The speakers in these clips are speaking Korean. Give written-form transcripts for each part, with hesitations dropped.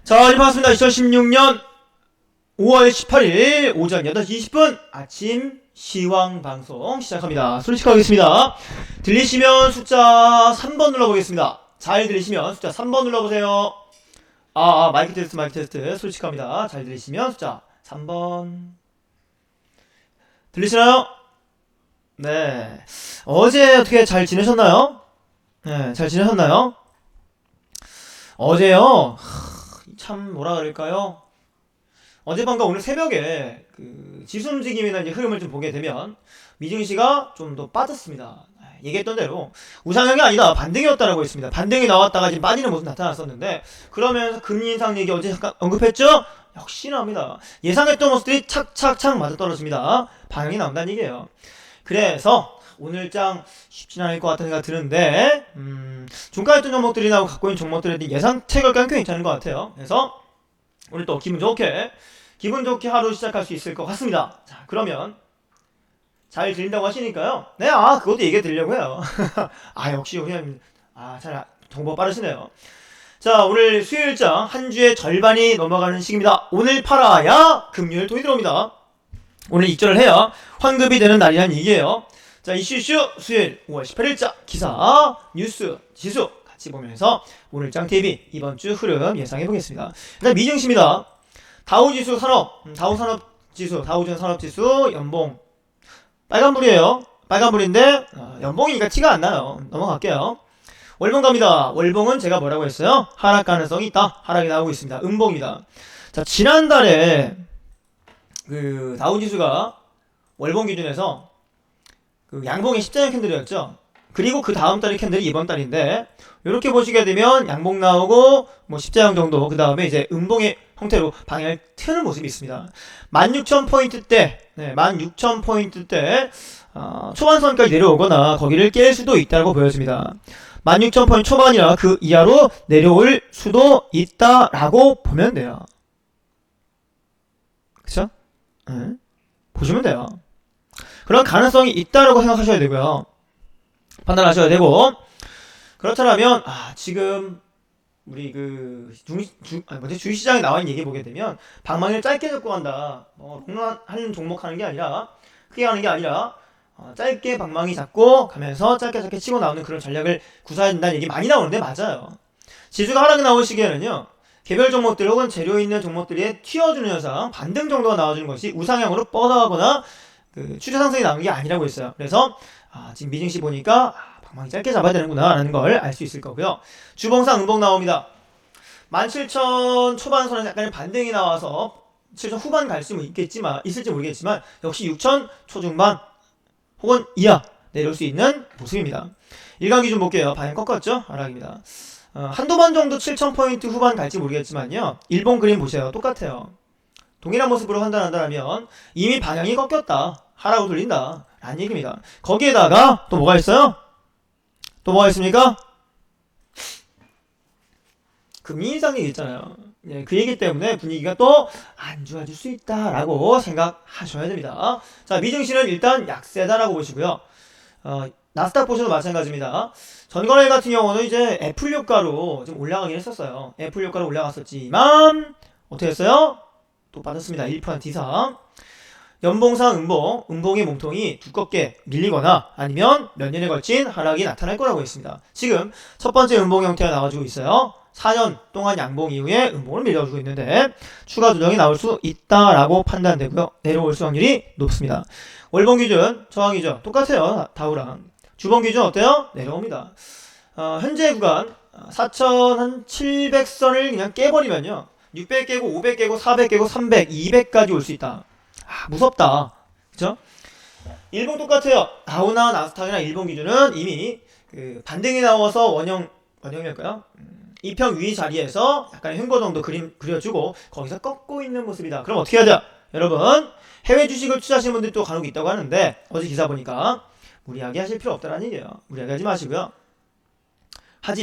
자, 반갑습니다. 2016년 5월 18일 오전 8시 20분 아침 시황 방송 시작합니다. 솔직하겠습니다. 들리시면 숫자 3번 눌러보겠습니다. 잘 들리시면 숫자 3번 눌러보세요. 마이크 테스트. 솔직합니다. 잘 들리시면 숫자 3번. 들리시나요? 네. 어제 어떻게 잘 지내셨나요? 네, 잘 지내셨나요? 어제요? 참 뭐라 그럴까요? 어젯밤과 오늘 새벽에 그 지수 움직임이나 이제 흐름을 좀 보게 되면 미증시가 좀 더 빠졌습니다. 얘기했던 대로 우상향이 아니다 반등이었다라고 했습니다. 반등이 나왔다가 지금 빠지는 모습 나타났었는데, 그러면서 금리 인상 얘기 어제 잠깐 언급했죠? 역시나 합니다. 예상했던 모습들이 착착착 맞아떨어집니다. 반응이 나온다는 얘기예요. 그래서 오늘장 쉽진 않을 것 같다는 생각이 드는데, 중가했던 종목들이나 갖고 있는 종목들에 대한 예상치 결과는 꽤 괜찮은 것 같아요. 그래서 오늘 또 기분 좋게 하루 시작할 수 있을 것 같습니다. 자, 그러면 잘 들린다고 하시니까요. 네, 그것도 얘기해 드리려고 해요. 역시 그냥 잘 정보 빠르시네요. 자, 오늘 수요일장 한 주의 절반이 넘어가는 시기입니다. 오늘 팔아야 금요일 돈이 들어옵니다. 오늘 입절을 해야 환급이 되는 날이란 얘기예요. 자, 이슈 수요일 5월 18일자 기사, 뉴스, 지수 같이 보면서 오늘장 TV 이번 주 흐름 예상해 보겠습니다. 일단 미증시입니다. 다우지수 다우산업지수, 다우존 산업지수 연봉 빨간불이에요. 빨간불인데 연봉이니까 티가 안 나요. 넘어갈게요. 월봉 갑니다. 월봉은 제가 뭐라고 했어요? 하락 가능성이 있다. 하락이 나오고 있습니다. 음봉입니다. 자, 지난달에 그 다우지수가 월봉 기준에서 그 양봉의 십자형 캔들이었죠. 그리고 그 다음 달의 캔들이 이번 달인데, 이렇게 보시게 되면 양봉 나오고 뭐 십자형 정도, 그 다음에 이제 음봉의 형태로 방향을 트는 모습이 있습니다. 16,000포인트 16,000포인트 초반선까지 내려오거나 거기를 깰 수도 있다고 보여집니다. 16,000포인트 초반이라 그 이하로 내려올 수도 있다라고 보면 돼요. 그쵸? 보시면 돼요. 그런 가능성이 있다라고 생각하셔야 되고요. 판단하셔야 되고, 그렇다면 지금 우리 그 주식시장에 나와 있는 얘기 보게 되면 방망이를 짧게 잡고 간다. 롱런하는 종목 하는 게 아니라, 크게 하는 게 아니라 짧게 방망이 잡고 가면서 짧게 치고 나오는 그런 전략을 구사해야 된다는 얘기 많이 나오는데 맞아요. 지수가 하락이 나올 시기에는요, 개별 종목들 혹은 재료 있는 종목들이 튀어주는 현상, 반등 정도가 나와주는 것이 우상향으로 뻗어가거나 그 추세 상승이 나오는 게 아니라고 했어요. 그래서 지금 미증시 보니까 방망이 짧게 잡아야 되는구나 라는 걸 알 수 있을 거고요. 주봉상 음봉 나옵니다. 17,000 초반선에 약간의 반등이 나와서 7,000 후반 갈 수 있을지 모르겠지만 역시 6,000 초중반 혹은 이하 내려올 수 있는 모습입니다. 일간 기준 볼게요. 방향 꺾었죠? 하락입니다. 한두 번 정도 7,000포인트 후반 갈지 모르겠지만요, 일본 그림 보세요. 똑같아요. 동일한 모습으로 판단한다면 이미 방향이 꺾였다, 하락으로 돌린다 라는 얘기입니다. 거기에다가 또 뭐가 있어요? 또 뭐가 있습니까? 금리 인상 얘기 있잖아요. 그 얘기 때문에 분위기가 또 안 좋아질 수 있다라고 생각하셔야 됩니다. 자, 미증시는 일단 약세다라고 보시고요. 나스닥 보셔도 마찬가지입니다. 전거래 같은 경우는 이제 애플 효과로 좀 올라가긴 했었어요. 애플 효과로 올라갔었지만 어떻게 했어요? 또 빠졌습니다. 1% 이상. 연봉상 음봉의 몸통이 두껍게 밀리거나 아니면 몇 년에 걸친 하락이 나타날 거라고 했습니다. 지금 첫 번째 음봉 형태가 나와주고 있어요. 4년 동안 양봉 이후에 음봉을 밀려주고 있는데 추가 조정이 나올 수 있다라고 판단되고요. 내려올 수 확률이 높습니다. 월봉 기준, 저항 기준 똑같아요. 다우랑. 주봉 기준 어때요? 내려옵니다. 현재 구간 4,700선을 그냥 깨버리면요, 600 깨고 500 깨고 400 깨고 300, 200까지 올 수 있다. 무섭다. 그쵸? 일봉 똑같아요. 다우나 나스닥이나 일본 기준은 이미 그 반등이 나와서 원형일까요? 2평 위 자리에서 약간의 횡보 정도 그려주고 거기서 꺾고 있는 모습이다. 그럼 어떻게 하자? 여러분, 해외 주식을 투자하시는 분들이 또 간혹 있다고 하는데 어제 기사 보니까 무리하게 하실 필요 없다라는 얘기예요. 무리하게 하지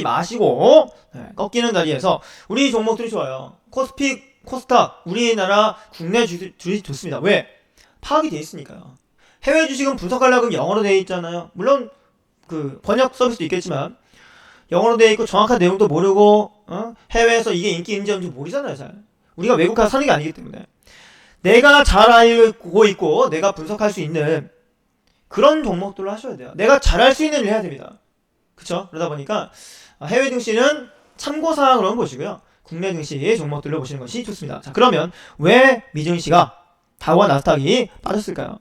마시고요. 꺾이는 자리에서 우리 종목들이 좋아요. 코스피, 코스닥, 우리나라 국내 주식 좋습니다. 왜? 파악이 돼 있으니까요. 해외 주식은 분석하려면 영어로 돼 있잖아요. 물론 그 번역 서비스도 있겠지만 영어로 돼 있고 정확한 내용도 모르고 해외에서 이게 인기 있는지 없는지 모르잖아요, 잘. 우리가 외국 가서 사는 게 아니기 때문에. 내가 잘 알고 있고 내가 분석할 수 있는 그런 종목들로 하셔야 돼요. 내가 잘할 수 있는 일을 해야 됩니다. 그쵸? 그러다 보니까 해외 증시는 참고사항으로는 보시고요. 국내 증시 종목들로 보시는 것이 좋습니다. 자, 그러면 왜 미증시가 다우와 나스닥이 빠졌을까요?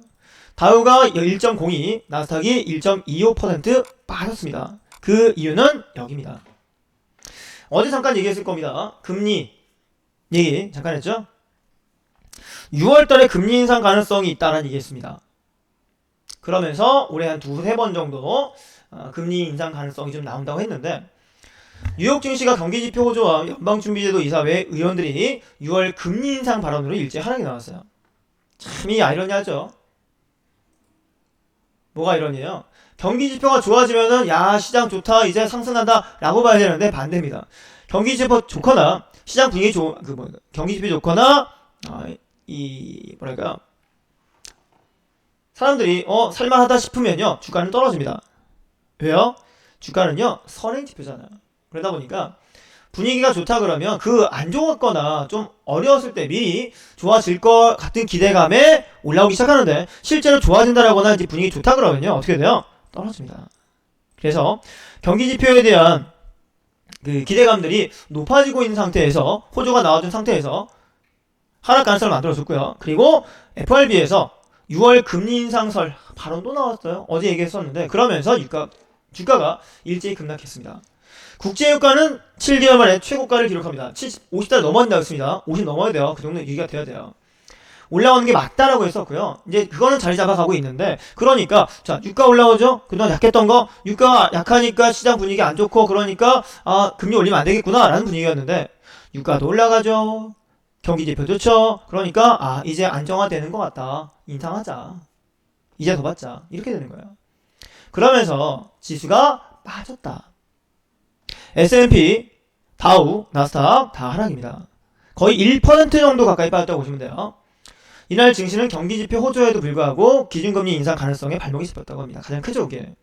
다우가 1.02, 나스닥이 1.25% 빠졌습니다. 그 이유는 여기입니다. 어제 잠깐 얘기했을 겁니다. 금리 얘기 잠깐 했죠? 6월달에 금리 인상 가능성이 있다라는 얘기했습니다. 그러면서 올해 한 두세 번 정도 금리 인상 가능성이 좀 나온다고 했는데 뉴욕 증시가 경기지표 호조와 연방준비제도 이사회 의원들이 6월 금리 인상 발언으로 일제 하락이 나왔어요. 참 이 아이러니하죠. 뭐가 아이러니해요? 경기지표가 좋아지면은 야 시장 좋다 이제 상승한다 라고 봐야 되는데 반대입니다. 경기지표 좋거나 시장 분위기 경기지표 좋거나 이 뭐랄까 사람들이 살만하다 싶으면요 주가는 떨어집니다. 왜요? 주가는요 선행 지표잖아요. 그러다 보니까 분위기가 좋다 그러면 그 안 좋았거나 좀 어려웠을 때 미리 좋아질 것 같은 기대감에 올라오기 시작하는데 실제로 좋아진다라거나 이제 분위기 좋다 그러면요 어떻게 돼요? 떨어집니다. 그래서 경기 지표에 대한 그 기대감들이 높아지고 있는 상태에서 호조가 나와준 상태에서 하락 가능성을 만들어줬고요. 그리고 FRB에서 6월 금리 인상설 발언도 나왔어요. 어제 얘기했었는데 그러면서 주가가 일제히 급락했습니다. 국제유가는 7개월 만에 최고가를 기록합니다. 50달러 넘어간다고 했습니다. 50 넘어야 돼요. 그 정도 유지가 돼야 돼요. 올라오는 게 맞다라고 했었고요. 이제 그거는 자리 잡아가고 있는데 그러니까 자 유가 올라오죠. 그동안 약했던 거 유가가 약하니까 시장 분위기 안 좋고 그러니까 금리 올리면 안 되겠구나 라는 분위기였는데 유가도 올라가죠. 경기지표 좋죠. 그러니까 이제 안정화되는 것 같다. 인상하자. 이제 더 받자. 이렇게 되는 거예요. 그러면서 지수가 빠졌다. S&P, 다우, 나스닥 다 하락입니다. 거의 1% 정도 가까이 빠졌다고 보시면 돼요. 이날 증시는 경기지표 호조에도 불구하고 기준금리 인상 가능성에 발목이 잡혔다고 합니다. 가장 크죠, 이게.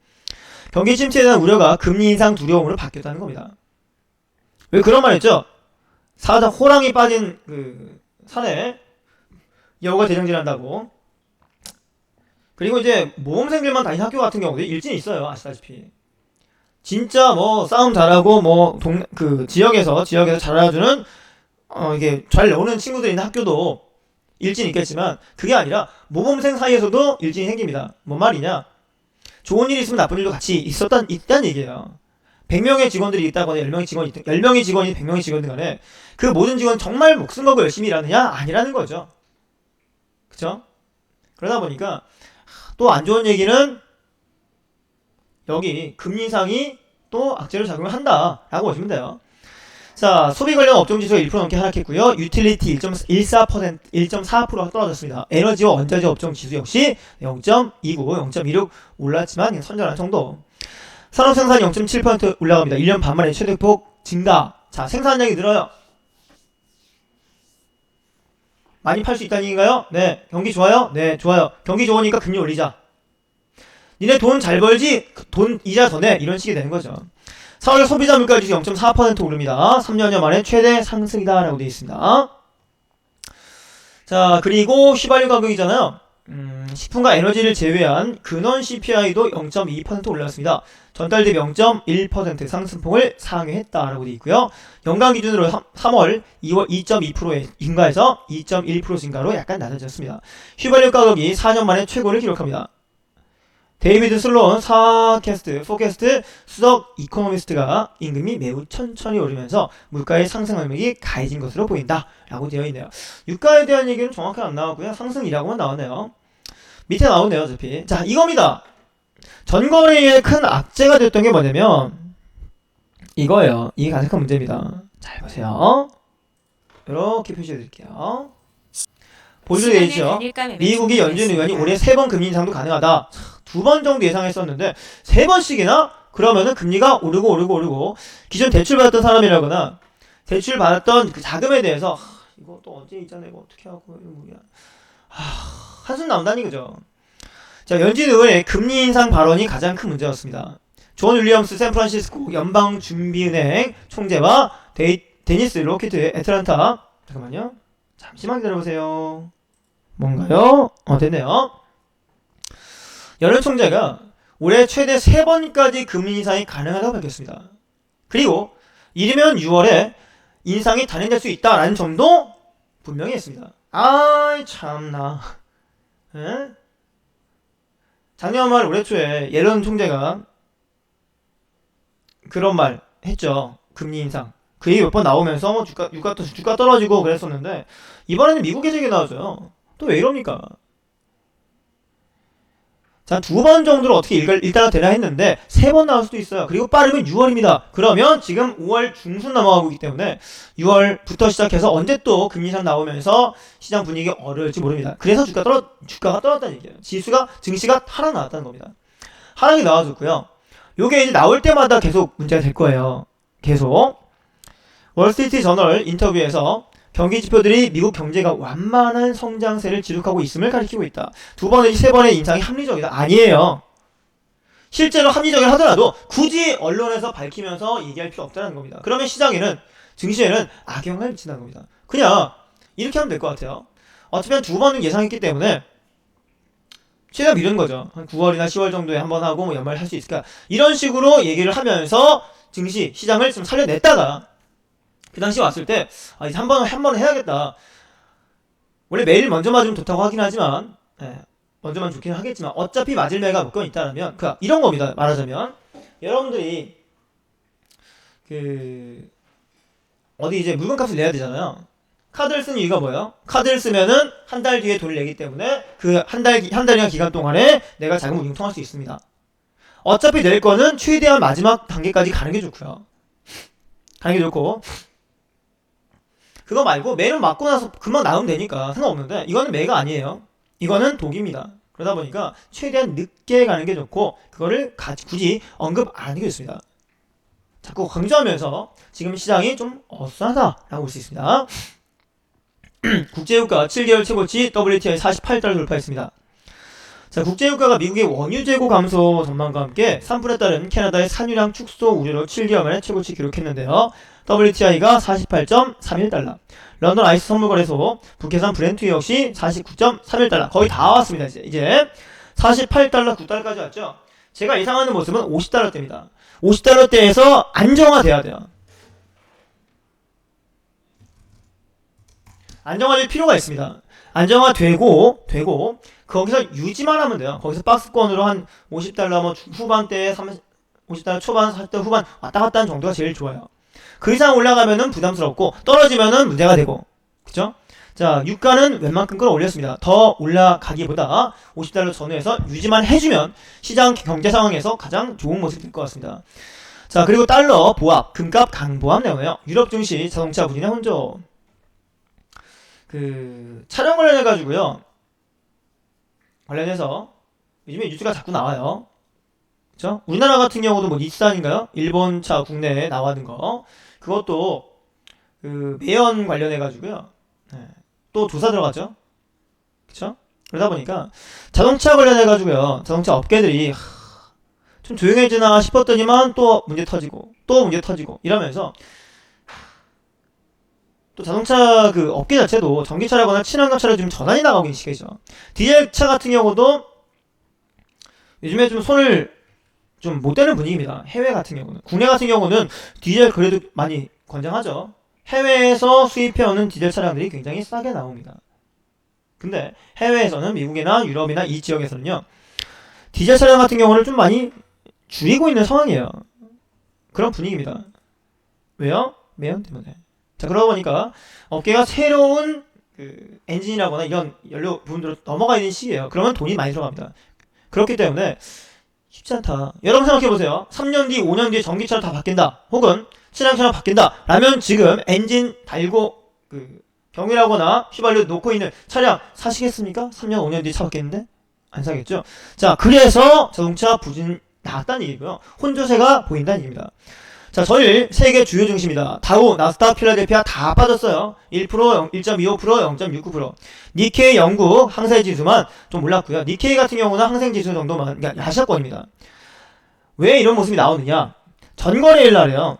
경기 침체에 대한 우려가 금리 인상 두려움으로 바뀌었다는 겁니다. 왜 그런 말 했죠? 호랑이 빠진 그 산에 여우가 대장질한다고. 그리고 이제 모범생들만 다니는 학교 같은 경우도 일진이 있어요. 아시다시피. 진짜 싸움 잘하고 지역에서 잘 알아주는 이게 잘 나오는 친구들이 있는 학교도 일진이 있겠지만 그게 아니라 모범생 사이에서도 일진이 생깁니다. 뭔 말이냐? 좋은 일이 있으면 나쁜 일도 같이 있다는 얘기예요. 100명의 직원들이 있다거나 10명의 직원이 100명의 직원들 간에 그 모든 직원 정말 목숨 걸고 열심히 일하느냐? 아니라는 거죠. 그쵸? 그러다 보니까 또 안 좋은 얘기는 여기 금리 인상이 또 악재로 작용을 한다라고 보시면 돼요. 자, 소비 관련 업종 지수가 1% 넘게 하락했고요. 유틸리티 1.4% 떨어졌습니다. 에너지와 원자재 업종 지수 역시 0.29, 0.26 올랐지만 그냥 선전한 정도. 산업 생산이 0.7% 올라갑니다. 1년 반 만에 최대폭 증가. 자, 생산량이 늘어요. 많이 팔 수 있다는 얘기인가요? 네. 경기 좋아요? 네, 좋아요. 경기 좋으니까 금리 올리자. 니네 돈 잘 벌지? 돈 이자 더 내. 이런 식이 되는 거죠. 4월 소비자 물가지수 0.4% 오릅니다. 3년여 만에 최대 상승이다 라고 되어 있습니다. 자, 그리고 휘발유 가격이잖아요. 식품과 에너지를 제외한 근원 CPI도 0.2% 올랐습니다. 전달 대비 0.1% 상승폭을 상회했다라고 되어 있고요. 연간 기준으로 3월, 2월 2.2%에 증가해서 2.1% 증가로 약간 낮아졌습니다. 휘발유 가격이 4년 만에 최고를 기록합니다. 데이비드 슬로운 포캐스트 수석 이코노미스트가 임금이 매우 천천히 오르면서 물가의 상승 압력이 가해진 것으로 보인다 라고 되어 있네요. 유가에 대한 얘기는 정확히 안 나왔고요. 상승이라고만 나오네요. 밑에 나오네요. 어차피. 자, 이겁니다. 전거래의 큰 악재가 됐던 게 뭐냐면 이거예요. 이게 가장 큰 문제입니다. 잘 보세요. 이렇게 표시해 드릴게요. 보시면 되죠. 미국의 연준 의원이 올해 3번 금리 인상도 가능하다. 2번 정도 예상했었는데 3번씩이나? 그러면은 금리가 오르고 기존 대출 받았던 사람이라거나 대출 받았던 그 자금에 대해서 이거 또 언제 이자 내고 어떻게 하고 뭐야 한숨 나온다는 거죠. 자, 연준 의원의 금리 인상 발언이 가장 큰 문제였습니다. 존 윌리엄스 샌프란시스코 연방준비은행 총재와 데니스 로키트의 애틀란타. 잠깐만요. 잠시만 기다려보세요. 뭔가요? 됐네요. 연은 총재가 올해 최대 3번까지 금리 인상이 가능하다고 밝혔습니다. 그리고 이르면 6월에 인상이 단행될 수 있다라는 점도 분명히 했습니다. 아이 참나. 에? 작년 말 올해 초에 옐런 총재가 그런 말 했죠. 금리 인상. 그 얘기 몇 번 나오면서 뭐 주가 떨어지고 그랬었는데 이번에는 미국에서 얘기 나오죠. 또 왜 이럽니까? 자, 2번 정도로 어떻게 일단은 되나 했는데 3번 나올 수도 있어요. 그리고 빠르면 6월입니다. 그러면 지금 5월 중순 넘어가고 있기 때문에 6월부터 시작해서 언제 또 금리 인상 나오면서 시장 분위기 어려울지 모릅니다. 그래서 주가가 떨어졌다는 얘기예요. 증시가 하락 나왔다는 겁니다. 하락이 나와줬고요. 요게 이제 나올 때마다 계속 문제가 될 거예요. 계속. 월스트리트 저널 인터뷰에서 경기 지표들이 미국 경제가 완만한 성장세를 지속하고 있음을 가리키고 있다. 2번 내지 3번의 인상이 합리적이다. 아니에요. 실제로 합리적이라 하더라도 굳이 언론에서 밝히면서 얘기할 필요 없다는 겁니다. 그러면 시장에는, 증시에는 악영향을 미친다는 겁니다. 그냥 이렇게 하면 될 것 같아요. 어차피 2번은 예상했기 때문에 최대한 미루는 거죠. 한 9월이나 10월 정도에 한번 하고 뭐 연말 할 수 있을까. 이런 식으로 얘기를 하면서 증시, 시장을 좀 살려냈다가 그 당시 왔을 때 이제 한 번은 해야겠다. 원래 매일 먼저 맞으면 좋다고 하긴 하지만 먼저 맞으면 좋긴 하겠지만 어차피 맞을 매가 몇 건 있다라면 이런 겁니다. 말하자면 여러분들이 어디 이제 물건값을 내야 되잖아요. 카드를 쓰는 이유가 뭐예요? 카드를 쓰면은 한 달 뒤에 돈을 내기 때문에 그 한 달이나 기간 동안에 내가 자금을 융통할 수 있습니다. 어차피 낼 거는 최대한 마지막 단계까지 가는 게 좋고요. 가는 게 좋고, 그거 말고 매는 맞고 나서 금방 나오면 되니까 상관없는데 이거는 매가 아니에요. 이거는 독입니다. 그러다 보니까 최대한 늦게 가는 게 좋고 그거를 굳이 언급 안 하는 게 좋습니다. 자꾸 강조하면서 지금 시장이 좀 어수선하다라고 볼 수 있습니다. 국제유가 7개월 최고치 WTI 48달러 돌파했습니다. 자, 국제유가가 미국의 원유 재고 감소 전망과 함께 산불에 따른 캐나다의 산유량 축소 우려로 7개월 만에 최고치 기록했는데요. WTI가 48.31달러, 런던 아이스 선물거래소 북해산 브렌트 역시 49.31달러, 거의 다 왔습니다. 이제 48달러, 9달러까지 왔죠. 제가 예상하는 모습은 50달러대입니다. 50달러대에서 안정화돼야 돼요. 안정화될 필요가 있습니다. 안정화되고 거기서 유지만 하면 돼요. 거기서 박스권으로 한 50달러 뭐 후반대에 50달러 초반, 40달러 후반 왔다 갔다 하는 정도가 제일 좋아요. 그 이상 올라가면은 부담스럽고 떨어지면은 문제가 되고, 그쵸? 자, 유가는 웬만큼 끌어올렸습니다. 더 올라가기보다 50달러 전후에서 유지만 해주면 시장 경제 상황에서 가장 좋은 모습이 될 것 같습니다. 자, 그리고 달러 보합, 금값 강보합 내용이에요. 유럽 증시 자동차 부진의 혼조. 차량 관련해가지고요. 관련해서 요즘에 뉴스가 자꾸 나와요. 그쵸? 우리나라 같은 경우도 뭐 닛산인가요? 일본 차 국내에 나와는 거. 그것도 매연 관련해가지고요. 또 조사 들어갔죠? 그쵸? 그러다 보니까 자동차 관련해가지고요. 자동차 업계들이 좀 조용해지나 싶었더니만 또 문제 터지고 이러면서 또 자동차 업계 자체도 전기차라거나 친환경차로 지금 전환이 나가고 있는 시기죠. 디젤차 같은 경우도 요즘에 좀 손을 좀 못 대는 분위기입니다. 해외 같은 경우는. 국내 같은 경우는 디젤 그래도 많이 권장하죠. 해외에서 수입해오는 디젤 차량들이 굉장히 싸게 나옵니다. 근데 해외에서는 미국이나 유럽이나 이 지역에서는요. 디젤 차량 같은 경우는 좀 많이 줄이고 있는 상황이에요. 그런 분위기입니다. 왜요? 매연 때문에. 자, 그러다 보니까 업계가 새로운 엔진이라거나 이런 연료 부분으로 넘어가 있는 시기예요. 그러면 돈이 많이 들어갑니다. 그렇기 때문에 쉽지 않다. 여러분 생각해보세요. 3년 뒤, 5년 뒤에 전기차로 다 바뀐다. 혹은 친환경차로 바뀐다. 라면 지금 엔진 달고 경유라거나 휘발유 놓고 있는 차량 사시겠습니까? 3년, 5년 뒤에 차 바뀌었는데? 안 사겠죠? 자, 그래서 자동차 부진 나왔다는 얘기고요. 혼조세가 보인다는 얘기입니다. 자, 전일 세계 주요 증시입니다. 다우, 나스닥, 필라델피아 다 빠졌어요. 1%, 1.25%, 0.69%. 니케이 영국 항세지수만 좀 올랐고요. 니케이 같은 경우는 항생지수 정도만, 그러니까 하시권입니다. 왜 이런 모습이 나오느냐? 전거래일 날에요.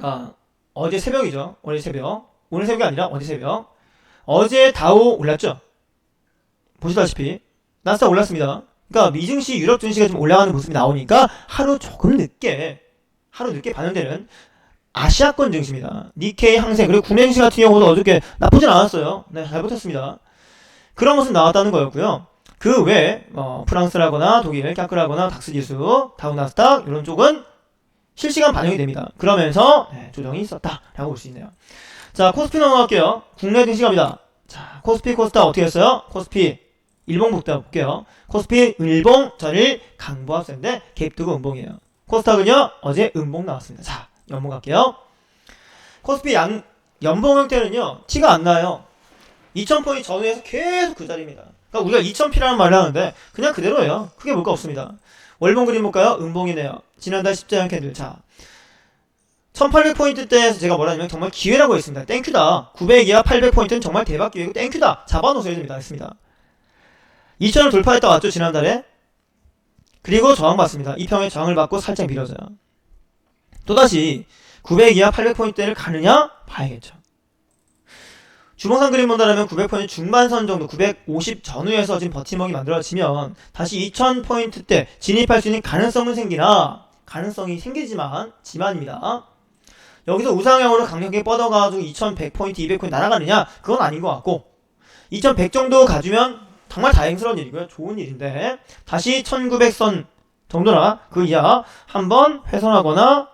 아, 어제 새벽이죠. 어제 새벽. 오늘 새벽이 아니라 어제 새벽. 어제 다우 올랐죠? 보시다시피 나스닥 올랐습니다. 그러니까 미증시, 유럽 증시가 좀 올라가는 모습이 나오니까 하루 늦게 반영되는 아시아권 증시입니다. 니케이, 항생, 그리고 국내 증시 같은 경우도 어저께 나쁘진 않았어요. 네, 잘 버텼습니다. 그런 모습 나왔다는 거였고요. 그 외에 프랑스라거나 독일, 까끌라거나 닥스지수, 다우나스닥 이런 쪽은 실시간 반영이 됩니다. 그러면서 조정이 있었다라고 볼 수 있네요. 자, 코스피 넘어갈게요. 국내 증시 갑니다. 자, 코스피, 코스닥 어떻게 했어요? 코스피 일봉부터 볼게요. 코스피 일봉 전일 강보합세인데 갭두고 음봉이에요. 코스닥은요 어제 음봉 나왔습니다. 자, 연봉 갈게요. 코스피 연봉 형태는요 티가 안 나요. 2000포인트 전후에서 계속 그 자리입니다. 그러니까 우리가 2000P라는 말을 하는데 그냥 그대로예요. 크게 볼 거 없습니다. 월봉 그림 볼까요? 음봉이네요. 지난달 십자형 캔들. 자, 1800포인트 때에서 제가 뭐라냐면 정말 기회라고 했습니다. 땡큐다. 900이야 800포인트는 정말 대박 기회고 땡큐다. 잡아놓으셔야 됩니다. 했습니다. 2000을 돌파했다 왔죠 지난달에. 그리고 저항받습니다. 이 평에 저항을 받고 살짝 밀어져요. 또다시 900 이하 800포인트를 가느냐? 봐야겠죠. 주봉상 그림 본다면 900포인트 중반선 정도 950 전후에서 지금 버팀목이 만들어지면 다시 2000포인트 때 진입할 수 있는 가능성은 가능성이 생기지만입니다. 여기서 우상향으로 강력하게 뻗어가지고 2100포인트, 200포인트 날아가느냐? 그건 아닌 것 같고 2100 정도 가주면 정말 다행스러운 일이고요. 좋은 일인데 다시 1900선 정도나 그 이하 한번 훼손하거나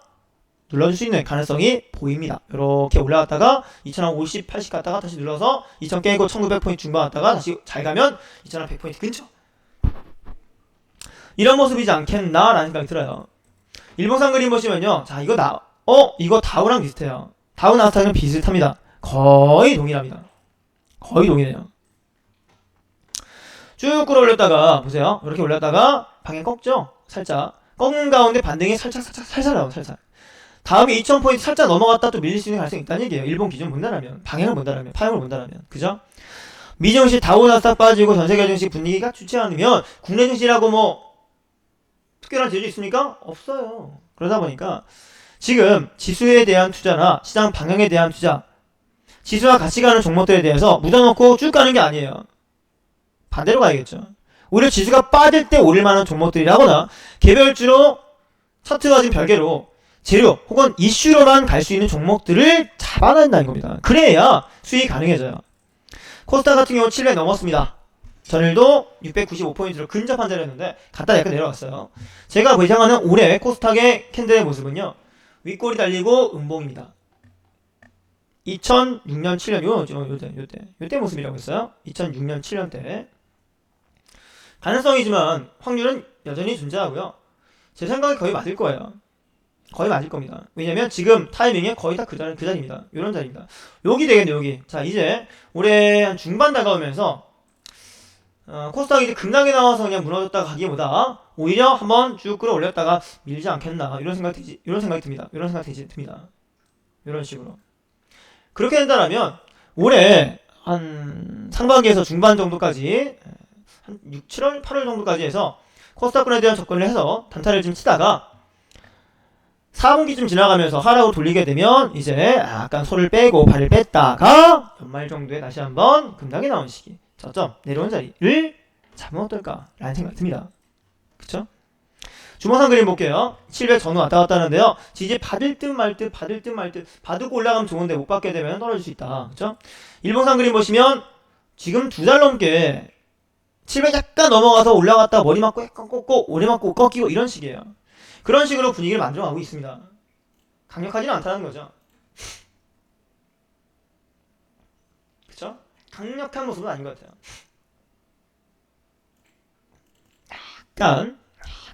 눌러줄 수 있는 가능성이 보입니다. 이렇게 올라갔다가 2050, 80 갔다가 다시 눌러서 2000 깨고 1900포인트 중반 갔다가 다시 잘 가면 2100포인트 근처. 이런 모습이지 않겠나라는 생각이 들어요. 일봉상 그림 보시면요. 자, 이거 다우랑 비슷해요. 다우 나스닥은 비슷합니다. 거의 동일합니다. 거의 동일해요. 쭉 끌어올렸다가 보세요. 이렇게 올렸다가 방향 꺾죠. 살짝 꺾는 가운데 반등이 살살 나와요. 살살. 다음에 2000포인트 살짝 넘어갔다 또 밀릴 수 있는 가능성이 있다는 얘기예요. 일본 기준 본다라면, 방향을 본다라면, 파형을 본다라면, 그죠? 미증시 다우나스닥 빠지고 전세계 증시 분위기가 좋지 않으면 국내 증시라고 뭐 특별한 재주 있습니까? 없어요. 그러다 보니까 지금 지수에 대한 투자나 시장 방향에 대한 투자, 지수와 같이 가는 종목들에 대해서 묻어놓고 쭉 가는 게 아니에요. 반대로 가야겠죠. 오히려 지수가 빠질 때 오를 만한 종목들이라거나 개별주로 차트와 지금 별개로 재료 혹은 이슈로만 갈 수 있는 종목들을 잡아낸다는 겁니다. 그래야 수익이 가능해져요. 코스닥 같은 경우 700 넘었습니다. 전일도 695포인트로 근접한 자리였는데 갔다 약간 내려갔어요. 제가 예상하는 올해 코스닥의 캔들의 모습은요. 윗골이 달리고 음봉입니다. 2006년 7년 요때 모습이라고 했어요. 2006년 7년 때 가능성이지만 확률은 여전히 존재하고요. 제 생각에 거의 맞을 거예요. 거의 맞을 겁니다. 왜냐면 지금 타이밍에 거의 다 그 자리입니다. 요런 자리입니다. 여기 되겠네요. 여기. 자, 이제 올해 한 중반 다가오면서 코스닥이 이제 급락이 나와서 그냥 무너졌다가 가기보다 오히려 한번 쭉 끌어올렸다가 밀지 않겠나 이런 생각이 듭니다. 이런 생각이 듭니다. 이런 식으로. 그렇게 된다면 올해 한 상반기에서 중반 정도까지 한 6, 7월, 8월 정도까지 해서 코스닥권에 대한 접근을 해서 단타를 좀 치다가 4분기쯤 지나가면서 하락으로 돌리게 되면 이제 약간 손을 빼고 발을 뺐다가 연말 정도에 다시 한번 급락이 나온 시기 저점 내려온 자리를 잡으면 어떨까 라는 생각이 듭니다. 그쵸? 주봉상 그림 볼게요. 700 전후 왔다 갔다 하는데요. 지지 받을 듯 말 듯 받고 올라가면 좋은데 못 받게 되면 떨어질 수 있다. 그쵸? 일봉상 그림 보시면 지금 2달 넘게 700 약간 넘어가서 올라갔다 머리 맞고 약간 꺾고 오래 맞고 꺾이고 이런 식이에요. 그런 식으로 분위기를 만들어가고 있습니다. 강력하지는 않다는 거죠. 그쵸? 강력한 모습은 아닌 것 같아요.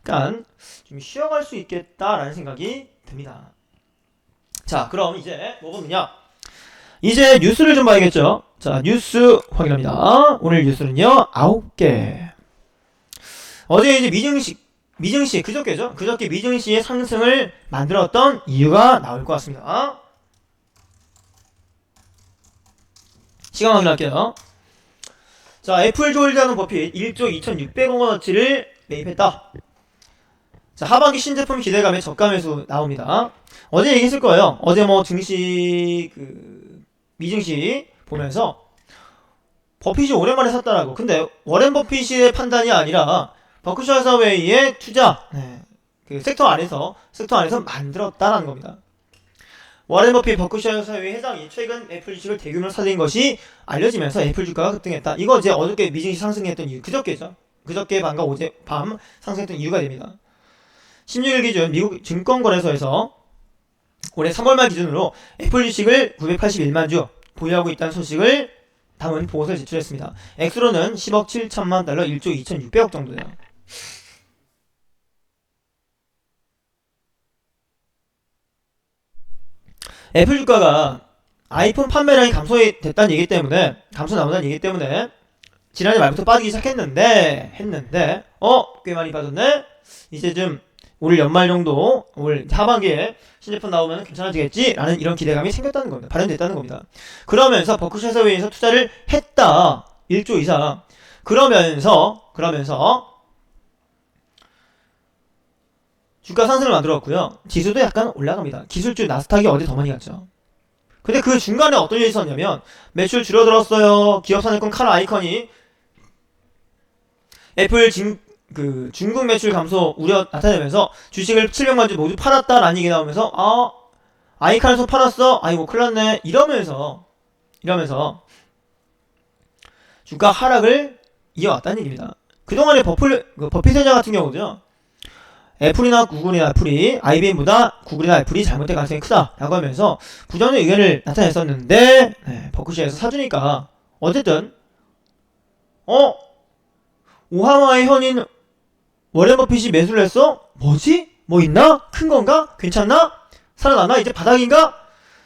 약간 좀 쉬어갈 수 있겠다라는 생각이 듭니다. 자, 그럼 이제 뭐 보느냐? 이제 뉴스를 좀 봐야겠죠? 자, 뉴스 확인합니다. 오늘 뉴스는요, 9개. 어제 이제 미증시, 그저께죠? 그저께 미증시의 상승을 만들었던 이유가 나올 것 같습니다. 시간 확인할게요. 자, 애플 조일드하는 버핏 1조 2600억 원어치를 매입했다. 자, 하반기 신제품 기대감에 저가 매수 나옵니다. 어제 얘기했을 거예요. 어제 뭐 증시 미증시 보면서 버핏이 오랜만에 샀다라고. 근데 워렌 버핏의 판단이 아니라 버크셔 해서웨이의 투자 그 섹터 안에서 만들었다라는 겁니다. 워렌 버핏 버크셔 해서웨이 회장이 최근 애플 주식을 대규모로 사들인 것이 알려지면서 애플 주가가 급등했다. 이거 이제 어저께 미증시 상승했던 이유, 그저께죠. 그저께 밤과 어제 밤 상승했던 이유가 됩니다. 16일 기준 미국 증권거래소에서 올해 3월 말 기준으로 애플 주식을 981만 주 보유하고 있다는 소식을 담은 보고서를 제출했습니다. 액수로는 10억 7천만 달러, 1조 2,600억 정도예요. 애플 주가가 아이폰 판매량이 감소 나온다는 얘기 때문에 지난해 말부터 빠지기 시작했는데 꽤 많이 빠졌네. 이제 좀 올 연말 정도, 올 하반기에 신제품 나오면 괜찮아지겠지? 라는 이런 기대감이 생겼다는 겁니다. 발현됐다는 겁니다. 그러면서 버크셔 해서웨이에서 투자를 했다. 1조 이상. 그러면서 주가 상승을 만들었고요. 지수도 약간 올라갑니다. 기술주 나스닥이 어디 더 많이 갔죠. 근데 그 중간에 어떤 일이 있었냐면 매출 줄어들었어요. 기업 선행권 칼 아이콘이 애플 중국 매출 감소 우려 나타내면서 주식을 700만 주 모두 팔았다라는 얘기 나오면서 아이칸에서 팔았어? 아이고 큰일났네. 이러면서 주가 하락을 이어왔다는 얘기입니다. 그동안에 버핏 회장 같은 경우도요. 애플이나 구글이나 애플이 IBM보다 구글이나 애플이 잘못될 가능성이 크다라고 하면서 부정의 의견을 나타냈었는데 버크셔에서 사주니까 어쨌든 오하마의 현인 워렌 버핏이 매수를 했어? 뭐지? 뭐 있나? 큰 건가? 괜찮나? 살아나나? 이제 바닥인가?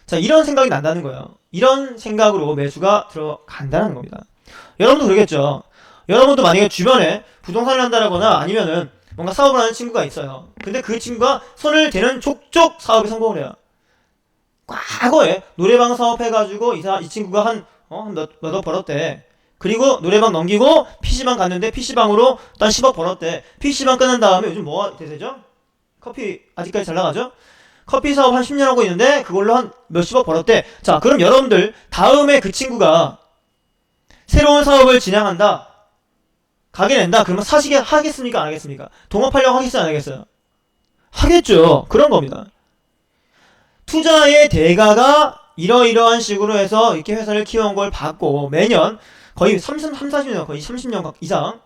자, 이런 생각이 난다는 거예요. 이런 생각으로 매수가 들어간다는 겁니다. 여러분도 그러겠죠. 여러분도 만약에 주변에 부동산을 한다거나 아니면은 뭔가 사업을 하는 친구가 있어요. 근데 그 친구가 손을 대는 족족 사업에 성공을 해요. 과거에 노래방 사업해가지고 이 친구가 몇억 벌었대. 그리고 노래방 넘기고 PC방 갔는데 PC방으로 한 10억 벌었대. PC방 끝난 다음에 요즘 뭐가 대세죠? 커피 아직까지 잘 나가죠? 커피 사업 한 10년 하고 있는데 그걸로 한 몇십억 벌었대. 자, 그럼 여러분들 다음에 그 친구가 새로운 사업을 진행한다. 가게 낸다. 그러면 하겠습니까? 안 하겠습니까? 동업하려고 하겠어요? 안 하겠어요? 하겠죠. 그런 겁니다. 투자의 대가가 이러이러한 식으로 해서 이렇게 회사를 키워온 걸 받고 매년 거의 40년, 거의 30년 이상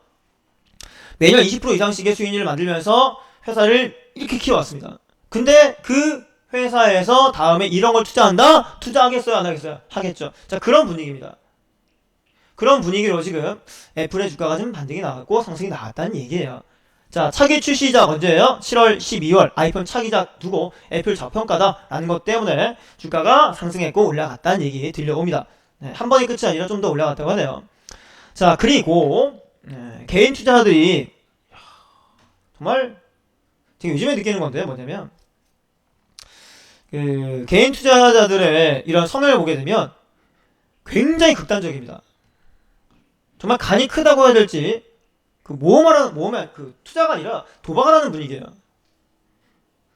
매년 20% 이상씩의 수익률을 만들면서 회사를 이렇게 키워왔습니다. 근데 그 회사에서 다음에 이런 걸 투자한다? 투자하겠어요? 안 하겠어요? 하겠죠. 자, 그런 분위기입니다. 그런 분위기로 지금 애플의 주가가 좀 반등이 나왔고 상승이 나왔다는 얘기예요. 자, 차기 출시작 언제예요? 7월, 12월 아이폰 차기작 두고 애플 저평가다 라는 것 때문에 주가가 상승했고 올라갔다는 얘기 들려옵니다. 한 번이 끝이 아니라 좀 더 올라갔다고 하네요. 자, 그리고 개인 투자자들이 정말 제가 요즘에 느끼는 건데 뭐냐면 개인 투자자들의 이런 성향을 보게 되면 굉장히 극단적입니다. 정말 간이 크다고 해야 될지 모험에 투자가 아니라 도박을 하는 분위기예요.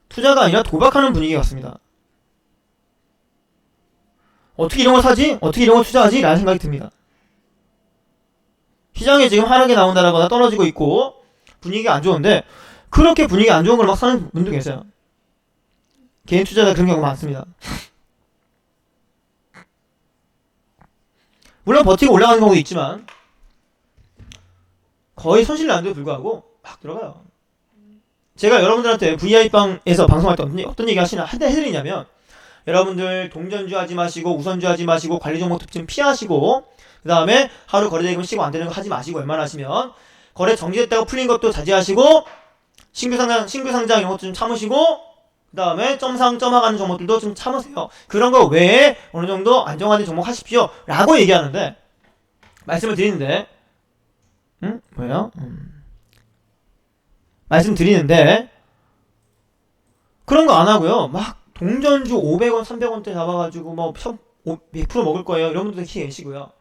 투자가 아니라 도박하는 분위기 같습니다. 어떻게 이런 걸 사지? 어떻게 이런 걸 투자하지? 라는 생각이 듭니다. 시장에 지금 하락이 나온다거나 떨어지고 있고 분위기가 안 좋은데 그렇게 분위기 안 좋은 걸 막 사는 분도 계세요. 개인 투자자 그런 경우가 많습니다. 물론 버티고 올라가는 경우도 있지만 거의 손실 나는데도 불구하고 막 들어가요. 제가 여러분들한테 VI빵에서 방송할 때 어떤 얘기 해드리냐면 여러분들 동전주 하지 마시고 우선주 하지 마시고 관리 종목 특징 피하시고 그 다음에 하루 거래 대금 시고 안 되는 거 하지 마시고 웬만하시면 거래 정지됐다고 풀린 것도 자제하시고 신규 상장 이런 것도 좀 참으시고 그 다음에 점상 점하가는 종목들도 좀 참으세요. 그런 거 외에 어느 정도 안정화된 종목 하십시오 라고 얘기하는데 말씀을 드리는데 말씀드리는데 그런 거 안 하고요. 막 동전주 500원 300원대 잡아가지고 뭐 100% 먹을 거예요 이런 분들도 계시고요.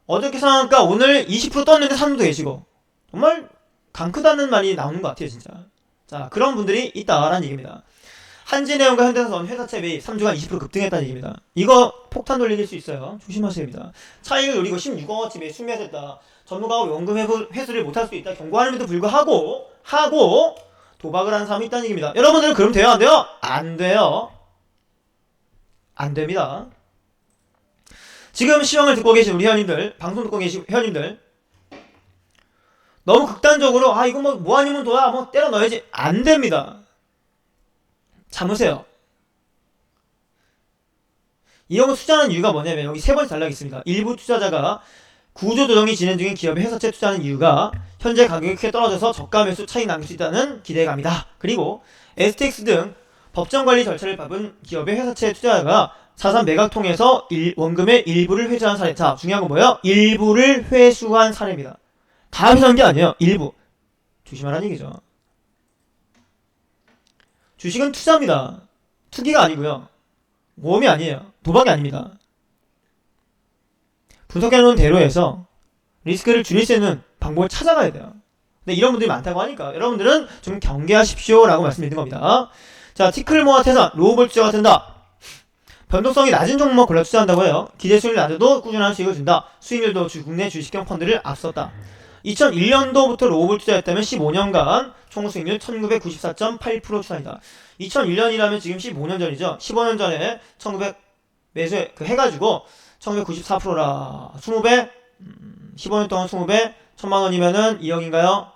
어저께 상한가 오늘 20% 떴는데 사는 분도 계시고 정말 강 크다는 말이 나오는 것 같아요 진짜. 자, 그런 분들이 있다라는 얘기입니다. 한진해운과 현대사선 회사채 매입 3주간 20% 급등했다는 얘기입니다. 이거 폭탄 돌리길 수 있어요. 조심하셔야 됩니다. 차익을 노리고 16억원치 매입 순매수했다. 전문가가 원금 회수를 못할 수 있다 경고하는데도 불구하고 도박을 하는 사람이 있다는 얘기입니다. 여러분들은 그럼 돼요? 안 돼요? 안 돼요. 안 됩니다. 지금 시황을 듣고 계신 우리 회원님들, 방송 듣고 계신 회원님들, 너무 극단적으로 이거 뭐 아니면 도야 뭐 때려 넣어야지, 안 됩니다. 참으세요. 이런 거 투자하는 이유가 뭐냐면 여기 세 번째 단락이 있습니다. 일부 투자자가 구조조정이 진행 중인 기업에 회사채 투자하는 이유가 현재 가격이 크게 떨어져서 저가 매수 차익 남길 수 있다는 기대감이다. 그리고 STX 등 법정관리 절차를 밟은 기업의 회사채 투자자가 사상 매각 통해서 원금의 일부를 회수한 사례. 자, 중요한 건 뭐예요? 일부를 회수한 사례입니다. 다 회수한 게 아니에요. 일부. 조심하라는 얘기죠. 주식은 투자입니다. 투기가 아니고요. 모험이 아니에요. 도박이 아닙니다. 분석해놓은 대로에서 리스크를 줄일 수 있는 방법을 찾아가야 돼요. 근데 이런 분들이 많다고 하니까 여러분들은 좀 경계하십시오 라고 말씀드리는 겁니다. 자, 티클 모아 태산, 로우볼 투자가 된다. 변동성이 낮은 종목 골라 투자한다고 해요. 기대 수익률이 낮아도 꾸준한 수익을 준다. 수익률도 국내 주식형 펀드를 앞섰다. 2001년도부터 로우볼 투자했다면 15년간 총 수익률 1994.8% 추산이다. 2001년이라면 지금 15년 전이죠. 15년 전에 1900 매수 해가지고 1994%라 20배 15년 동안 20배 1000만원이면은 2억인가요?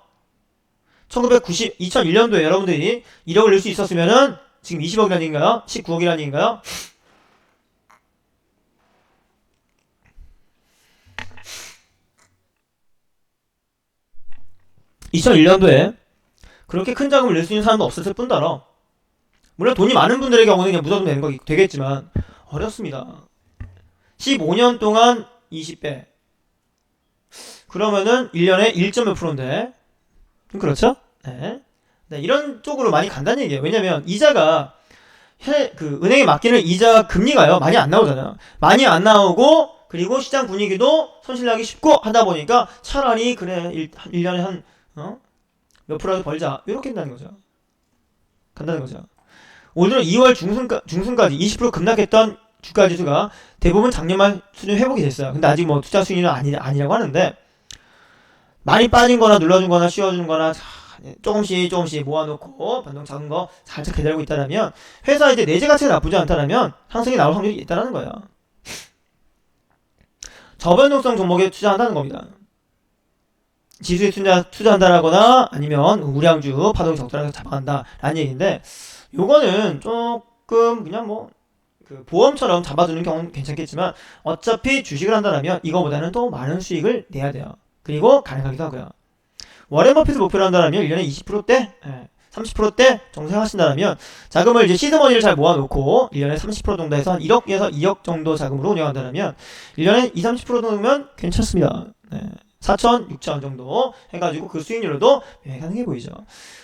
2001년도에 여러분들이 1억을 낼 수 있었으면은 지금 20억이라는 얘기인가요? 19억이라는 얘기인가요? (2001년도에) 그렇게 큰 자금을 낼 수 있는 사람도 없었을 뿐더러, 물론 돈이 많은 분들의 경우는 그냥 무조건 내는 거 되겠지만 어렵습니다. 15년 동안 20배 그러면은 1년에 1.몇 %인데 그렇죠? 네. 이런 쪽으로 많이 간다는 얘기예요. 왜냐면 이자가 은행에 맡기는 이자 금리가요 많이 안 나오잖아요. 많이 안 나오고 그리고 시장 분위기도 손실나기 쉽고 하다 보니까 차라리 그래 1년에 한 몇 %라도 벌자 이렇게 한다는 거죠. 간다는 거죠. 오늘은 2월 중순까지 20% 급락했던 주가지수가 대부분 작년 말 수준 회복이 됐어요. 근데 아직 뭐 투자 수익률은 아니라고 하는데, 많이 빠진 거나 눌러준 거나 씌워준 거나 조금씩 모아놓고 변동 작은 거 살짝 기다리고 있다라면, 회사 이제 내재 가치가 나쁘지 않다라면 상승이 나올 확률이 있다라는 거예요. 저변동성 종목에 투자한다는 겁니다. 지수에 투자한다라거나 아니면 우량주 파동이 적절하게 잡아간다라는 얘기인데, 요거는 조금 그냥 보험처럼 잡아두는 경우는 괜찮겠지만 어차피 주식을 한다면 이거보다는 더 많은 수익을 내야 돼요. 그리고 가능하기도 하고요. 워렌 버핏을 목표로 한다면 1년에 20%대, 30%대 정도 생각하신다면 자금을 이제 시드머니를 잘 모아놓고 1년에 30% 정도 해서 한 1억에서 2억 정도 자금으로 운영한다면 1년에 20, 30% 정도면 괜찮습니다. 4천, 6천 정도 해가지고 그 수익률로도 가능해 보이죠.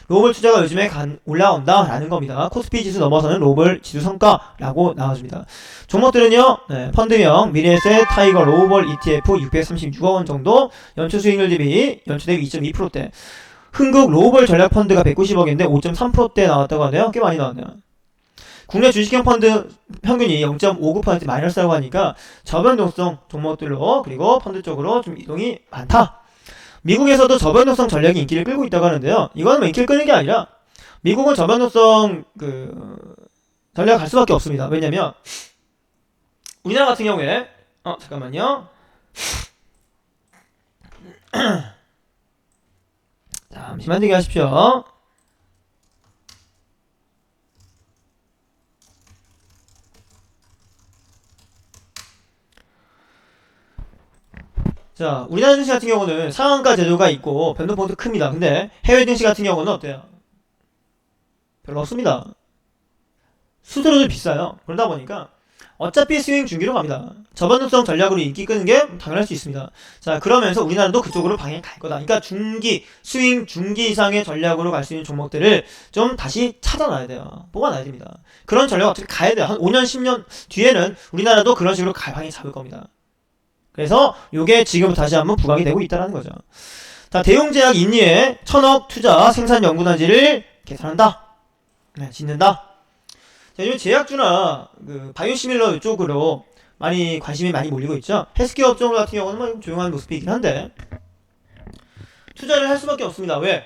로벌 투자가 요즘에 올라온다 라는 겁니다. 코스피 지수 넘어서는 로벌 지수 성과라고 나와줍니다. 종목들은요, 펀드명 미래에셋 타이거 로벌 ETF 636억원 정도, 연초 수익률 대비 2.2%대. 흥국 로벌 전략 펀드가 190억인데 5.3%대 나왔다고 하네요. 꽤 많이 나왔네요. 국내 주식형 펀드 평균이 0.59% 마이너스라고 하니까 저변동성 종목들로 그리고 펀드 쪽으로 좀 이동이 많다. 미국에서도 저변동성 전략이 인기를 끌고 있다고 하는데요. 이건 인기를 끄는 게 아니라 미국은 저변동성 전략을 갈 수밖에 없습니다. 왜냐면 우리나라 같은 경우에 잠깐만요. 잠시만 대기하십시오. 자, 우리나라 증시 같은 경우는 상한가 제도가 있고 변동폭도 큽니다. 근데 해외 증시 같은 경우는 어때요? 별로 없습니다. 수수료도 비싸요. 그러다 보니까 어차피 스윙 중기로 갑니다. 저변동성 전략으로 인기 끄는 게 당연할 수 있습니다. 자, 그러면서 우리나라도 그쪽으로 방향이 갈 거다. 그러니까 스윙 중기 이상의 전략으로 갈 수 있는 종목들을 좀 다시 찾아놔야 돼요. 뽑아놔야 됩니다. 그런 전략 어떻게 가야 돼요. 한 5년, 10년 뒤에는 우리나라도 그런 식으로 방향 잡을 겁니다. 그래서 요게 지금부터 다시 한번 부각이 되고 있다는 거죠. 자, 대웅제약 인리에 1000억 투자 생산 연구단지를 개선한다. 네, 짓는다. 자, 요즘 제약주나 바이오시밀러 이쪽으로 관심이 많이 몰리고 있죠. 헬스케어 업종 같은 경우는 좀 조용한 모습이긴 한데 투자를 할 수밖에 없습니다. 왜?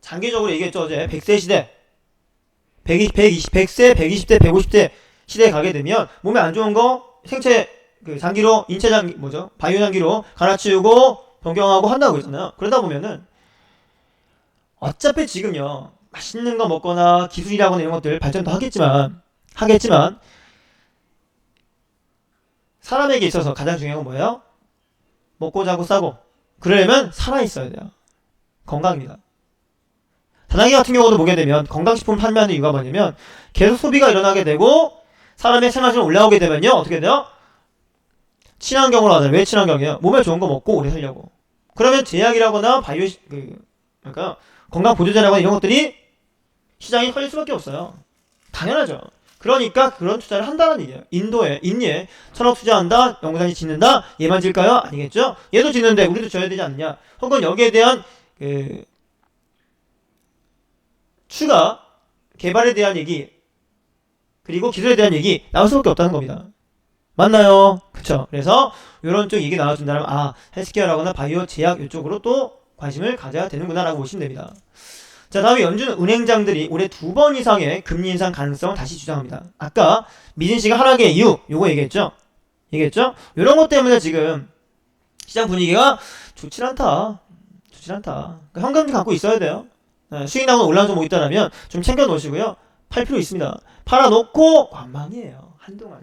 장기적으로 얘기했죠. 어제 100세 시대 100세, 120대, 150대 시대에 가게 되면 몸에 안 좋은 거 생체 장기로 인체 장기 바이오 장기로 갈아치우고 변경하고 한다고 했잖아요. 그러다 보면은 어차피 지금요 맛있는 거 먹거나 기술이라거나 이런 것들 발전도 하겠지만 사람에게 있어서 가장 중요한 건 뭐예요? 먹고 자고 싸고 그러려면 살아있어야 돼요. 건강입니다. 다단계 같은 경우도 보게 되면 건강식품 판매하는 이유가 뭐냐면 계속 소비가 일어나게 되고 사람의 생활수준이 올라오게 되면요 어떻게 돼요? 친환경으로 하잖아요. 왜 친환경이에요? 몸에 좋은 거 먹고 오래 살려고. 그러면 제약이라거나 바이오 그러니까 건강 보조제라거나 이런 것들이 시장이 커질 수밖에 없어요. 당연하죠. 그러니까 그런 투자를 한다는 얘기예요. 인니에 1000억 투자한다, 연구단지 짓는다, 얘만 질까요? 아니겠죠? 얘도 짓는데 우리도 져야 되지 않느냐? 혹은 여기에 대한 추가 개발에 대한 얘기 그리고 기술에 대한 얘기 나올 수밖에 없다는 겁니다. 맞나요? 그쵸? 그래서 이런 쪽 얘기 나와준다면 헬스케어라거나 바이오 제약 이쪽으로 또 관심을 가져야 되는구나 라고 보시면 됩니다. 자, 다음에 연준 은행장들이 올해 2번 이상의 금리 인상 가능성을 다시 주장합니다. 아까 미진씨가 하락의 이유 요거 얘기했죠? 이런 것 때문에 지금 시장 분위기가 좋질 않다. 그러니까 현금 좀 갖고 있어야 돼요. 수익 나오는 올라온 종목 있다라면 좀 챙겨 놓으시고요. 팔 필요 있습니다. 팔아놓고 관망이에요. 한동안.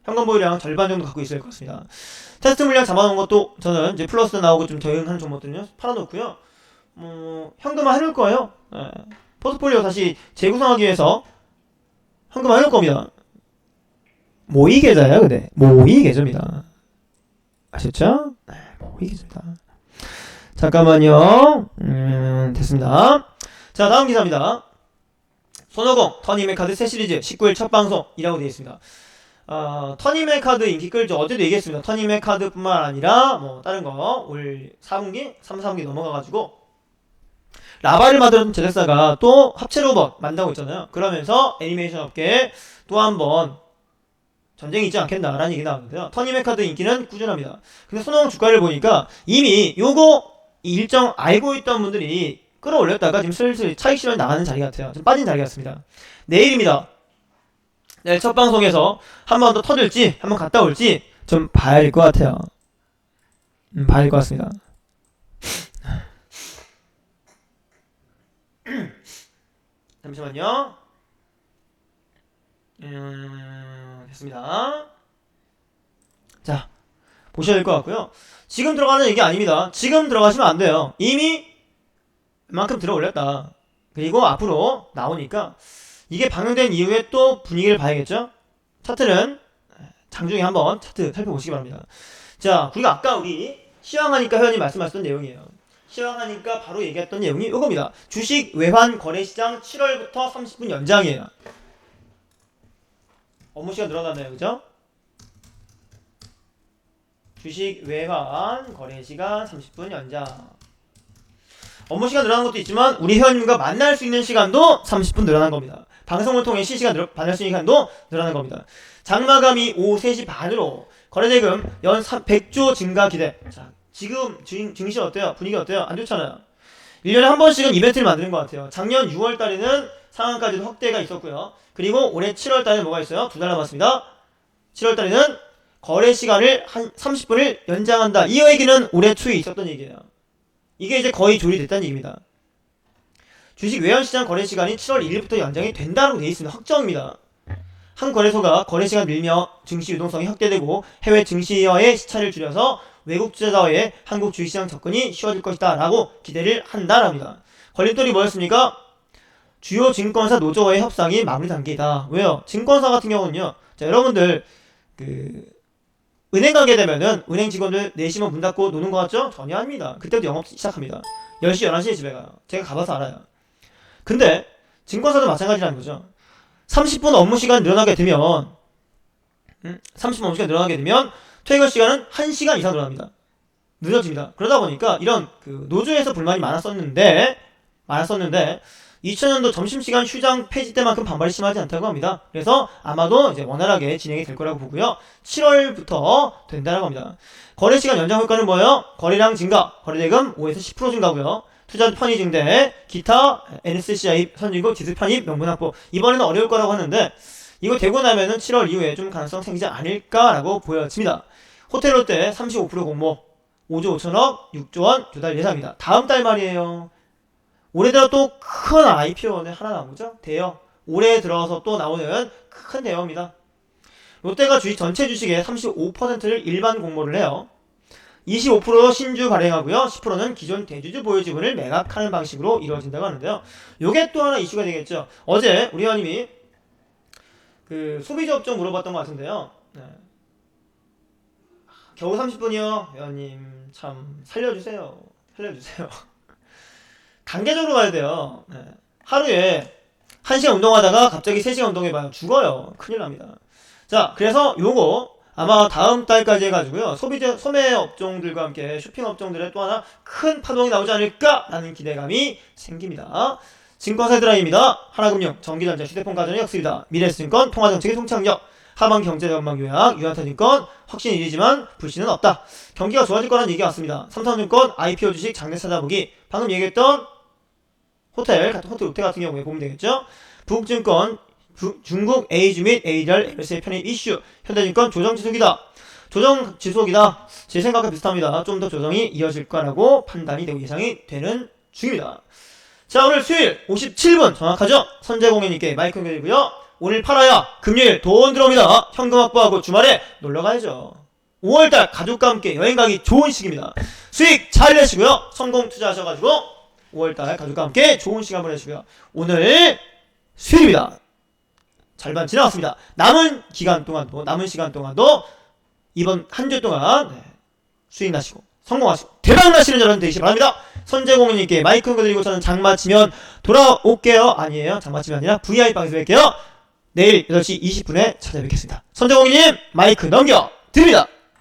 현금 보유량 절반 정도 갖고 있어야 할 것 같습니다. 테스트 물량 잡아놓은 것도 저는 이제 플러스 나오고 좀 대응하는 종목들은요. 팔아놓고요. 현금화 해놓을 거예요. 포트폴리오 다시 재구성하기 위해서 현금화 해놓을 겁니다. 모의 계좌야, 근데. 모의 계좌입니다. 아셨죠? 네, 모의 계좌입니다. 잠깐만요. 됐습니다. 자, 다음 기사입니다. 손오공 터니메 카드 새 시리즈 19일 첫 방송이라고 되어 있습니다. 터니메 카드 인기 끌죠. 어제도 얘기했습니다. 터니메 카드뿐만 아니라 다른 거 올 4분기, 3, 4분기 넘어가가지고 라바를 만들었던 제작사가 또 합체 로봇 만들고 있잖아요. 그러면서 애니메이션 업계에 또 한 번 전쟁이 있지 않겠나라는 얘기 나오는데요. 터니메 카드 인기는 꾸준합니다. 근데 손오공 주가를 보니까 이미 요거 일정 알고 있던 분들이 끌어올렸다가 지금 슬슬 차익 실현 나가는 자리 같아요. 좀 빠진 자리 같습니다. 내일입니다. 내일 첫 방송에서 한 번 더 터질지 한 번 갔다 올지 좀 봐야 할 것 같아요. 봐야 할 것 같습니다. 잠시만요. 됐습니다. 자, 보셔야 될 것 같고요. 지금 들어가는 얘기 아닙니다. 지금 들어가시면 안 돼요. 이미 웬만큼 들어 올렸다. 그리고 앞으로 나오니까 이게 방영된 이후에 또 분위기를 봐야겠죠? 차트는 장중에 한번 차트 살펴보시기 바랍니다. 자, 우리가 아까 시황하니까 회원님 말씀하셨던 내용이에요. 시황하니까 바로 얘기했던 내용이 이겁니다. 주식 외환 거래시장 7월부터 30분 연장이에요. 업무 시간 늘어났나요? 그죠? 주식 외환 거래시간 30분 연장. 업무 시간 늘어난 것도 있지만 우리 회원님과 만날 수 있는 시간도 30분 늘어난 겁니다. 방송을 통해 실시간 만날 수 있는 시간도 늘어난 겁니다. 장마감이 오후 3시 반으로 거래대금 연 100조 증가 기대. 자, 지금 증시 어때요? 분위기 어때요? 안 좋잖아요. 1년에 한 번씩은 이벤트를 만드는 것 같아요. 작년 6월 달에는 상한까지도 확대가 있었고요. 그리고 올해 7월 달에 뭐가 있어요? 2달 남았습니다. 7월 달에는 거래 시간을 한 30분을 연장한다. 이 얘기는 올해 초에 있었던 얘기예요. 이게 이제 거의 조율됐다는 얘기입니다. 주식 외환시장 거래시간이 7월 1일부터 연장이 된다고 되어 있습니다. 확정입니다. 한 거래소가 거래시간 밀며 증시 유동성이 확대되고 해외 증시와의 시차를 줄여서 외국 투자자와의 한국 주식시장 접근이 쉬워질 것이다 라고 기대를 한다랍니다. 걸림돌이 뭐였습니까? 주요 증권사 노조와의 협상이 마무리 단계이다. 왜요? 증권사 같은 경우는요. 자, 여러분들 은행 가게 되면은 은행 직원들 4시면 문 닫고 노는 거 같죠? 전혀 아닙니다. 그때부터 영업 시작합니다. 10시, 11시에 집에 가요. 제가 가봐서 알아요. 근데 증권사도 마찬가지라는 거죠. 30분 업무 시간 늘어나게 되면 30분 업무 시간 늘어나게 되면 퇴근 시간은 1시간 이상 늘어납니다. 늦어집니다. 그러다 보니까 이런 노조에서 불만이 많았었는데 2000년도 점심시간 휴장 폐지 때만큼 반발이 심하지 않다고 합니다. 그래서 아마도 이제 원활하게 진행이 될 거라고 보고요. 7월부터 된다라고 합니다. 거래시간 연장 효과는 뭐예요? 거래량 증가, 거래대금 5에서 10% 증가고요. 투자 편의 증대, 기타, NSCI 선진국 지수 편입, 명분 확보. 이번에는 어려울 거라고 하는데 이거 되고 나면은 7월 이후에 좀 가능성 생기지 않을까라고 보여집니다. 호텔롯데 35% 공모 5조 5천억 6조 원 조달 예상입니다. 다음 달 말이에요. 올해 들어 또 큰 IPO는 하나 나오죠. 대여. 올해 들어서 또 나오는 큰 대여입니다. 롯데가 전체 주식의 35%를 일반 공모를 해요. 25% 신주 발행하고요. 10%는 기존 대주주 보유 지분을 매각하는 방식으로 이루어진다고 하는데요. 요게 또 하나 이슈가 되겠죠. 어제 우리 회원님이 그 소비자 업종 물어봤던 것 같은데요. 네. 겨우 30분이요. 회원님 참 살려주세요. 단계적으로 가야 돼요. 네. 하루에 1시간 운동하다가 갑자기 3시간 운동해봐요. 죽어요. 큰일 납니다. 자, 그래서 요거 아마 다음 달까지 해가지고요. 소매 업종들과 함께 쇼핑 업종들에 또 하나 큰 파동이 나오지 않을까라는 기대감이 생깁니다. 증권사 드라이입니다. 하나금융, 전기전자, 휴대폰 가전의 역습니다. 미래에셋증권, 통화정책의 통찰력, 하반경제전망 요약, 유한타증권, 확신이 이르지만 불신은 없다. 경기가 좋아질 거라는 얘기가 왔습니다. 삼성증권, IPO 주식 장래 찾아보기, 방금 얘기했던 호텔 롯데 같은 경우에 보면 되겠죠. 북증권, 중국 A주 및 ADR MSA 편입 이슈, 현대증권 조정 지속이다. 제 생각과 비슷합니다. 좀 더 조정이 이어질 거라고 판단이 되고 예상이 되는 중입니다. 자, 오늘 수요일 57분 정확하죠? 선제공인님께 마이크 연결이고요. 오늘 팔아야 금요일 돈 들어옵니다. 현금 확보하고 주말에 놀러 가야죠. 5월달 가족과 함께 여행 가기 좋은 시기입니다. 수익 잘 내시고요. 성공 투자하셔가지고 5월달 가족과 함께 좋은 시간 보내시고요. 오늘 수요일입니다. 절반 지나갔습니다. 남은 시간 동안도 이번 한 주 동안 수익 나시고 성공하시고 대박 나시는 여러분 되시기 바랍니다. 선제공인님께 마이크 연결드리고 저는 장마치면 돌아올게요. 아니에요. 장마치면 아니라 VI방에서 뵐게요. 내일 8시 20분에 찾아뵙겠습니다. 선제공인님 마이크 넘겨 드립니다.